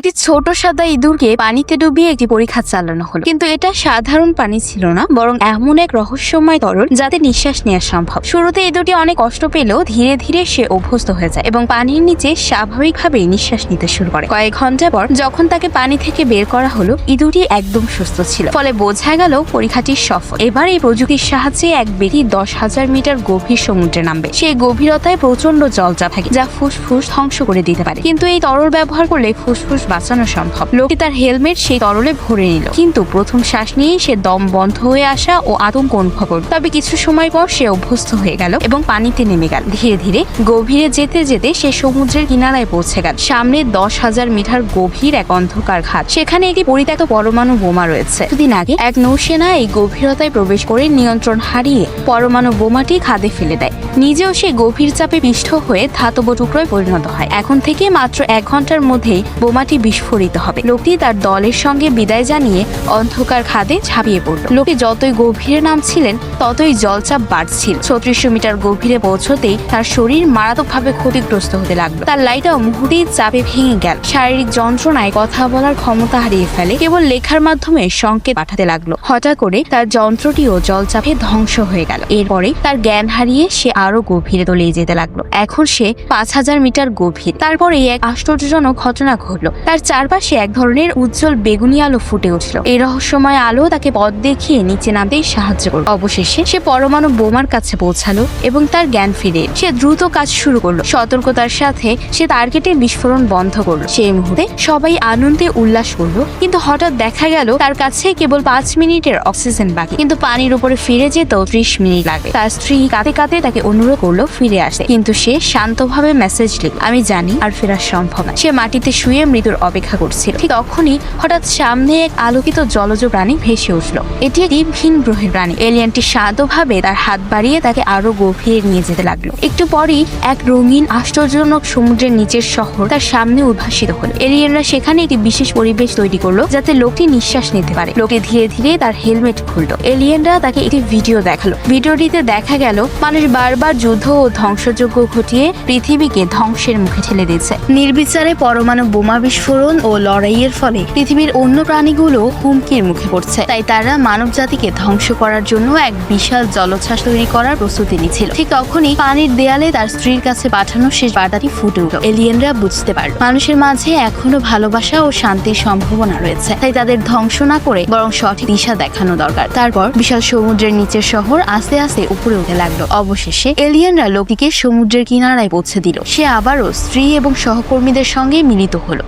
একটি ছোট সাদা ইঁদুরকে পানিতে ডুবিয়ে একটি পরীক্ষা চালানো হলো, কিন্তু এটা সাধারণ পানি ছিল না, বরং এমন এক রহস্যময় তরল যাতে নিঃশ্বাস নেওয়া সম্ভব। শুরুতে ইঁদুরটি অনেক কষ্ট পেলেও ধীরে ধীরে সে অভ্যস্ত হয়ে যায় এবং পানির নিচে স্বাভাবিকভাবেই নিঃশ্বাস নিতে শুরু করে। কয়েক ঘন্টা পর যখন তাকে পানি থেকে বের করা হলো, ইঁদুরটি একদম সুস্থ ছিল, ফলে বোঝা গেল পরীক্ষাটি সফল। এবার এই প্রযুক্তির সাহায্যে এক ব্যক্তি 10,000 মিটার গভীর সমুদ্রে নামবে। সেই গভীরতায় প্রচন্ড জলচাপ থাকে যা ফুসফুস ধ্বংস করে দিতে পারে, কিন্তু এই তরল ব্যবহার করলে ফুসফুস বাঁচানো সম্ভব। লোকটি তার হেলমেট সেই তরলে ভরে নিল, কিন্তু প্রথম শ্বাস নিয়েই সে দম বন্ধ হয়ে আসা ও আতঙ্ক অনুভব করল। তবে কিছু সময় পর সে অভ্যস্ত হয়ে গেল এবং পানিতে নেমে গেল। ধীরে ধীরে গভীরে যেতে যেতে সে সমুদ্রের কিনারায় পৌঁছে গেল। সামনে 10,000 মিটার গভীর এক অন্ধকার ঘাট, সেখানে একটি পরিত্যক্ত পরমাণু বোমা রয়েছে। কিছুদিন আগে এক নৌসেনা এই গভীরতায় প্রবেশ করে নিয়ন্ত্রণ হারিয়ে পরমাণু বোমাটি খাদে ফেলে দেয়। নিজেও সে গভীর চাপে পিষ্ট হয়ে ধাতব টুকরোয় পরিণত হয়। এখন থেকে মাত্র 1 ঘন্টার মধ্যেই বোমাটি বিস্ফোরিত হবে। লোকটি তার দলের সঙ্গে বিদায় জানিয়ে অন্ধকার খাদে ঝাঁপিয়ে পড়ল। লোকটি যতই গভীরে নামছিলেন ততই জলচাপ বাড়ছিল। 3600 মিটার গভীরে পৌঁছতেই তার শরীর মারাত্মকভাবে ক্ষতিগ্রস্ত হতে লাগলো। তার লাইটাও মুহূর্তেই চাপে ভেঙে গেল। শারীরিক যন্ত্রণায় কথা বলার ক্ষমতা হারিয়ে ফেলে, কেবল লেখার মাধ্যমে সংকেত পাঠাতে লাগলো। হঠাৎ করে তার যন্ত্রটিও জলচাপে ধ্বংস হয়ে গেল। এরপরে তার জ্ঞান হারিয়ে সে আরো গভীরে তলিয়ে যেতে লাগলো। এখন সে 5000 মিটার গভীর। তারপরে এক আশ্চর্যজনক ঘটনা ঘটলো। তার চারপাশে এক ধরনের উজ্জ্বল বেগুনি আলো ফুটে উঠল। এই রহস্যময় আলো তাকে পথ দেখিয়ে নিচে নামতে সাহায্য করল। অবশেষে সে পরমাণু বোমার কাছে পৌঁছালো এবং তার জ্ঞান ফিরে সে দ্রুত কাজ শুরু করলো। সতর্কতার সাথে সে টার্গেটের বিস্ফোরণ বন্ধ করলো। সেই মুহূর্তে সবাই আনন্দে উল্লাস করলো, কিন্তু হঠাৎ দেখা গেল তার কাছে কেবল 5 মিনিটের অক্সিজেন বাকি, কিন্তু পানির উপরে ফিরে যেত 30 মিনিট লাগে। তার স্ত্রী কাঁদতে কাঁদতে তাকে অনুরোধ করলো ফিরে আসে, কিন্তু সে শান্তভাবে মেসেজ লিখল, আমি জানি আর ফেরা সম্ভব না। সে মাটিতে শুয়ে মৃত্যুর অপেক্ষা করছিল। ঠিক তখনই হঠাৎ সামনে এক আলোকিত জলজ প্রাণী ভেসে উঠল। এটি একটি ভিন গ্রহের প্রাণী। এলিয়েনটি শান্তভাবে তার হাত বাড়িয়ে তাকে আরো গভীরে নিয়ে যেতে লাগলো। একটু পরেই এক রঙিন আশ্চর্যজনক সমুদ্রের নিচের শহর তার সামনে উদ্ভাসিত হলো। এলিয়েনরা সেখানে একটি বিশেষ পরিবেশ তৈরি করলো যাতে লোকটি নিঃশ্বাস নিতে পারে। লোকটি ধীরে ধীরে তার হেলমেট খুললো। এলিয়েনরা তাকে একটি ভিডিও দেখালো। ভিডিওটিতে দেখা গেল মানুষ বারবার যুদ্ধ ও ধ্বংসযজ্ঞ ঘটিয়ে পৃথিবীকে ধ্বংসের মুখে ঠেলে দিচ্ছে। নির্বিচারে পরমাণু বোমা বিস্ফোরণ ও লড়াইয়ের ফলে পৃথিবীর অন্য প্রাণীগুলো হুমকির মুখে পড়ছে। তাই তারা মানব জাতিকে ধ্বংস করার জন্য এক বিশাল জলোচ্ছ্বাস তৈরি করার প্রস্তুতি নিচ্ছিল। ঠিক তখনই পানির দেয়ালে তার স্ত্রীর কাছে পাঠানো শেষ বার্তাটি ফুটে উঠল। এলিয়েনরা বুঝতে পারল মানুষের মাঝে এখনো ভালোবাসা ও শান্তির সম্ভাবনা রয়েছে, তাই তাদের ধ্বংস না করে বরং সঠিক দিশা দেখানো দরকার। তারপর বিশাল সমুদ্রের নিচের শহর আস্তে আস্তে উপরে উঠে লাগলো। অবশেষে এলিয়েনরা লোকটিকে সমুদ্রের কিনারায় পৌঁছে দিল। সে আবারও স্ত্রী এবং সহকর্মীদের সঙ্গে মিলিত হলো।